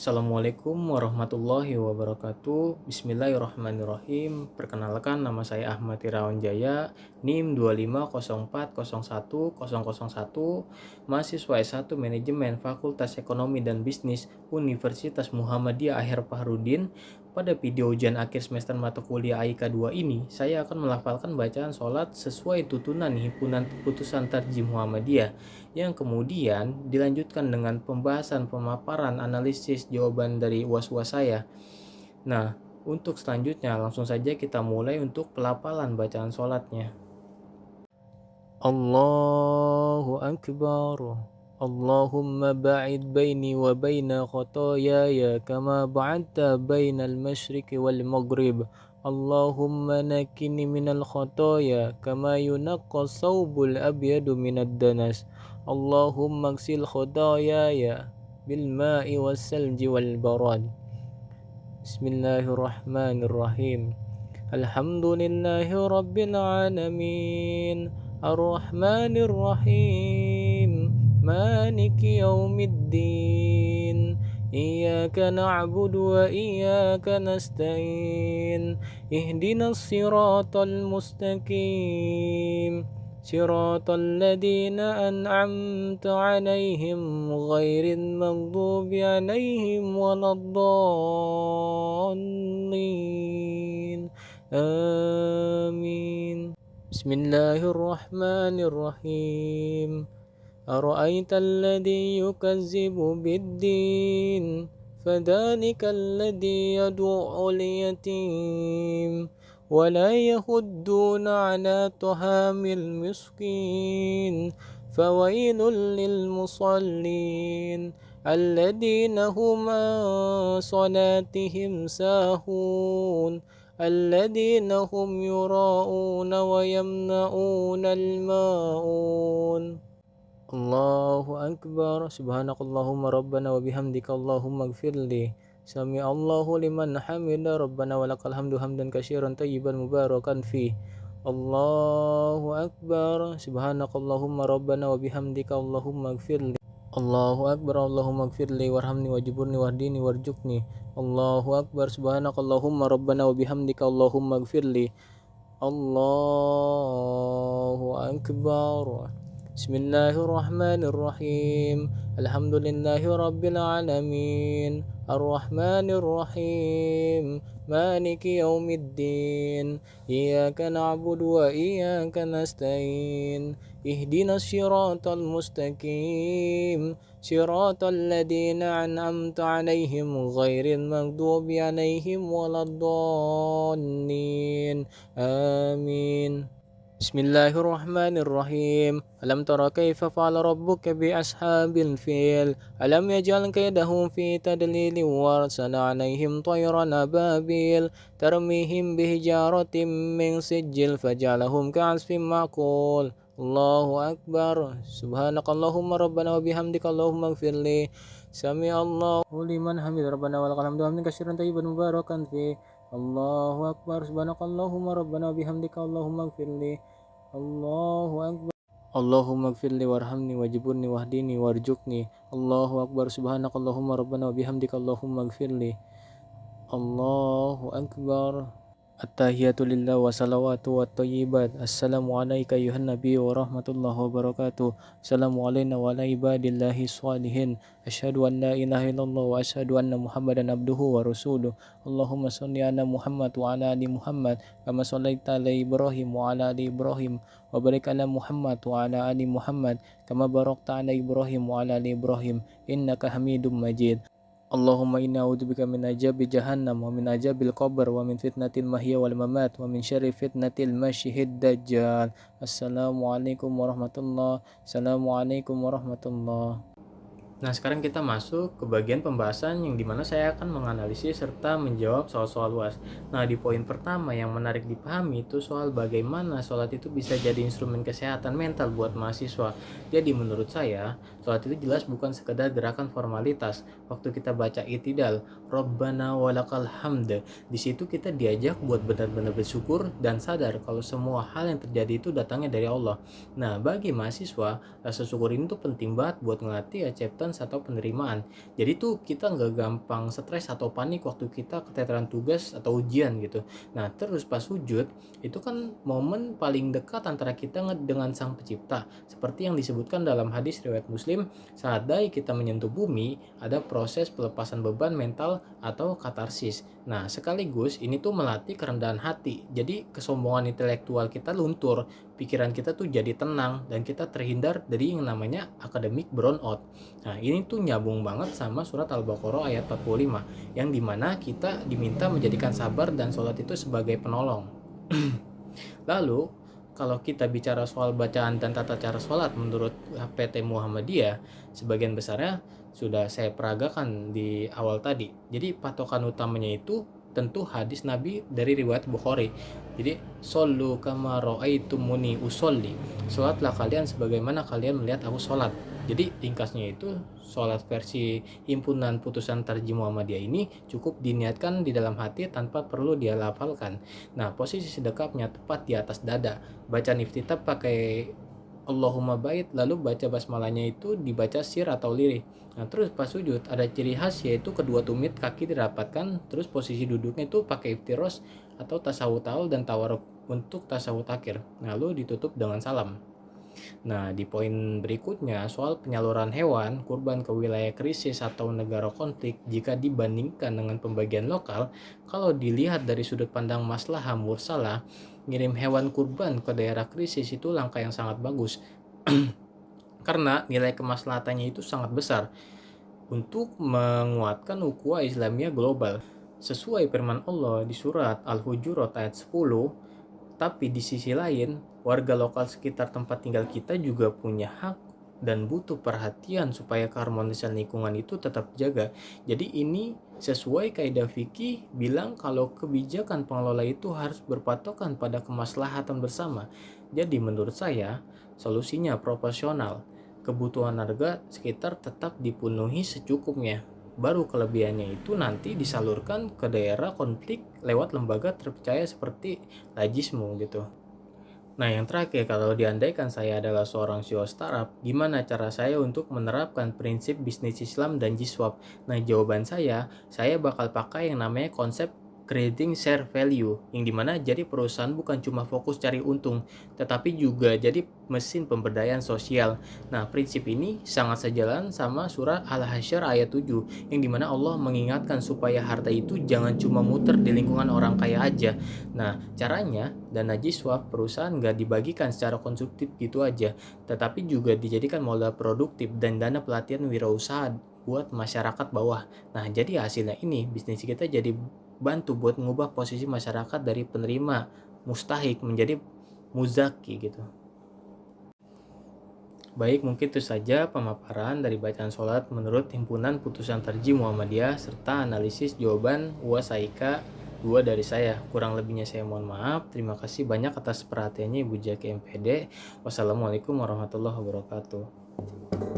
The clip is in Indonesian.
Assalamualaikum warahmatullahi wabarakatuh. Bismillahirrahmanirrahim. Perkenalkan, nama saya Ahmad Irawan Jaya, NIM 250401001, mahasiswa S1 Manajemen Fakultas Ekonomi dan Bisnis Universitas Muhammadiyah Akhir Fahrudin. Pada video ujian akhir semester mata kuliah AIK 2 ini, saya akan melafalkan bacaan sholat sesuai tuntunan himpunan putusan Tarjih Muhammadiyah, yang kemudian dilanjutkan dengan pembahasan pemaparan analisis jawaban dari was-was saya. Nah, untuk selanjutnya langsung saja kita mulai untuk pelafalan bacaan sholatnya. Allahu Akbar. Allahumma ba'id baini wa baina khotoyaya kama ba'adta bainal masyriqi wal maghrib. Allahumma nakini minal khotoya kama yunaqqa thawbul abyadu minad danas. Allahumma gsil khotoyaya bil ma'i was salji wal barad. Bismillahirrahmanirrahim. Alhamdulillahi rabbil alamin. Ar-Rahmanir Rahim. Maliki yaumiddin. Iyyaka na'budu wa iyyaka nasta'in. Ihdinas siratal mustaqim. Siratal ladzina an'amta 'alaihim ghairil maghdubi 'alaihim waladdallin. Amin. Bismillahirrahmanirrahim. Ara'aita alladhi yukazzibu biddin, fadhalika alladhi yad'u'ul yatim, wa la yahudduna 'ala tahamil miskin, fawailul lil musallin, alladhina hum 'an salatihim sahun, alladhina hum yura'una wa yamna'una al-ma'un. Allahu Akbar. Subhanakallahumma rabbana wa bihamdika Allahumma gfirli. Sami Allahu liman hamida rabbana walakal hamdu hamdan katsiran tayyiban mubarakan fi. Allahu Akbar. Subhanakallahumma rabbana wa bihamdika Allahumma gfirli. Allahu Akbar. Allahumma gfirli warhamni wajburni wahdini warjukni. Allahu Akbar. Subhanakallahumma rabbana wa bihamdika Allahumma gfirli. Allahu Akbar. Bismillahirrahmanirrahim. Alhamdulillahi rabbil alamin. Ar-Rahmanir Rahim. Maliki yaumiddin. Iyyaka na'budu wa iyyaka nasta'in. Ihdinas siratal mustaqim. Siratal ladzina an'amta 'alaihim ghairil maghdubi 'alaihim waladdallin. Amin. Bismillahirrahmanirrahim. Alam tara kaifa fa'ala rabbuka bi ashabil fil. Alam yaj'al kaydahum fi tadlil wa arsala 'alaihim tayran ababil tarmihim bihijaratin min sijil faj'alahum ka'asfin ma'kul. Allahu Akbar. Subhanakallahumma rabbana wa bihamdika Allahumma ighfirli. Sami Allahu liman hamid rabbana walakal hamdu hamdan katsiran tayyiban mubarakan fi. Allahu Akbar. Subhanakallahumma rabbana wa bihamdika Allahumma ighfirli. Allahu Akbar. Allahumma gfirli warhamni wajburni wahdini warjukni. Allahu Akbar. Subhanakallahumma rabbana wa bihamdika Allahumma gfirli. Allahu Akbar. At-tahiyatu lillah wa salawatu wa tayyibat. Assalamu alayka ayuhan nabi wa rahmatullahi wa barakatuh. Assalamu alayna wa ala ibadillahi sholihin. Asyhadu an la ilaha illallah wa asyhadu anna muhammadan abduhu wa rasuluh. Allahumma salli ala Muhammad wa ala ali Muhammad kama shallaita ala Ibrahim wa ala ali Ibrahim wa barik ala Muhammad wa ala ali Muhammad kama barakta ala Ibrahim wa ala ali Ibrahim innaka Hamidum Majid. Allahumma inna a'udzubika min azabi jahannam wa min azabil qabr wa min fitnatil mahya wal mamat wa min syarri fitnatil masyihid dajjal. Assalamualaikum warahmatullahi wabarakatuh. Nah, sekarang kita masuk ke bagian pembahasan yang dimana saya akan menganalisis serta menjawab soal-soal UAS. Nah, di poin pertama yang menarik dipahami itu soal bagaimana sholat itu bisa jadi instrumen kesehatan mental buat mahasiswa. Jadi menurut saya, sholat itu jelas bukan sekedar gerakan formalitas. Waktu kita baca i'tidal, Rabbana walakal hamd, di situ kita diajak buat benar-benar bersyukur dan sadar kalau semua hal yang terjadi itu datangnya dari Allah. Nah, bagi mahasiswa, rasa syukur ini tuh penting banget buat ngelatih acceptance acceptance atau penerimaan. Jadi tuh kita nggak gampang stres atau panik waktu kita keteteran tugas atau ujian gitu. Nah terus pas sujud itu kan momen paling dekat antara kita dengan sang pencipta. Seperti yang disebutkan dalam hadis riwayat Muslim, saat dai kita menyentuh bumi ada proses pelepasan beban mental atau katarsis. Nah sekaligus ini tuh melatih kerendahan hati. Jadi kesombongan intelektual kita luntur, pikiran kita tuh jadi tenang, dan kita terhindar dari yang namanya academic burnout. Nah ini tuh nyambung banget sama surat Al-Baqarah ayat 45 yang dimana kita diminta menjadikan sabar dan sholat itu sebagai penolong. Lalu kalau kita bicara soal bacaan dan tata cara sholat menurut PT Muhammadiyah, sebagian besarnya sudah saya peragakan di awal tadi. Jadi patokan utamanya itu tentu hadis Nabi dari riwayat Bukhari. Jadi shollu kama ra'aitumuni usolli. Sholatlah kalian sebagaimana kalian melihat aku sholat. Jadi ringkasnya itu sholat versi himpunan putusan tarjih Muhammadiyah ini cukup diniatkan di dalam hati tanpa perlu dia lafalkan. Nah posisi sedekapnya tepat di atas dada. Bacaan iftitah pakai Allahumma bait, lalu baca basmalahnya itu dibaca sir atau lirih. Nah terus pas sujud ada ciri khas yaitu kedua tumit kaki dirapatkan, terus posisi duduknya itu pakai iftiros atau tasawuf awal dan tawarruk untuk tasawuf akhir, lalu ditutup dengan salam. Nah, di poin berikutnya soal penyaluran hewan kurban ke wilayah krisis atau negara konflik jika dibandingkan dengan pembagian lokal, kalau dilihat dari sudut pandang maslahah mursalah, ngirim hewan kurban ke daerah krisis itu langkah yang sangat bagus karena nilai kemaslahatannya itu sangat besar untuk menguatkan ukhuwah Islamiyah global. Sesuai firman Allah di surat Al-Hujurat ayat 10, tapi di sisi lain, warga lokal sekitar tempat tinggal kita juga punya hak dan butuh perhatian supaya keharmonisan lingkungan itu tetap jaga. Jadi ini sesuai kaidah fikih bilang kalau kebijakan pengelola itu harus berpatokan pada kemaslahatan bersama. Jadi menurut saya, solusinya proporsional. Kebutuhan warga sekitar tetap dipenuhi secukupnya. Baru kelebihannya itu nanti disalurkan ke daerah konflik lewat lembaga terpercaya seperti Lajismu gitu. Nah yang terakhir, kalau diandaikan saya adalah seorang CEO startup, gimana cara saya untuk menerapkan prinsip bisnis Islam dan Jiswab? Nah jawaban saya bakal pakai yang namanya konsep creating share value, yang dimana jadi perusahaan bukan cuma fokus cari untung, tetapi juga jadi mesin pemberdayaan sosial. Nah prinsip ini sangat sejalan sama surah Al-Hasyr ayat 7, yang dimana Allah mengingatkan supaya harta itu jangan cuma muter di lingkungan orang kaya aja. Nah caranya, dana Jiswab perusahaan nggak dibagikan secara konsumtif gitu aja, tetapi juga dijadikan modal produktif dan dana pelatihan wirausaha buat masyarakat bawah. Nah jadi hasilnya ini bisnis kita jadi bantu buat mengubah posisi masyarakat dari penerima mustahik menjadi muzaki gitu. Baik, mungkin itu saja pemaparan dari bacaan sholat menurut Himpunan Putusan Tarjih Muhammadiyah serta analisis jawaban UAS AIK 2 dari saya. Kurang lebihnya saya mohon maaf. Terima kasih banyak atas perhatiannya Ibu Jaki MPD. Wassalamualaikum warahmatullahi wabarakatuh.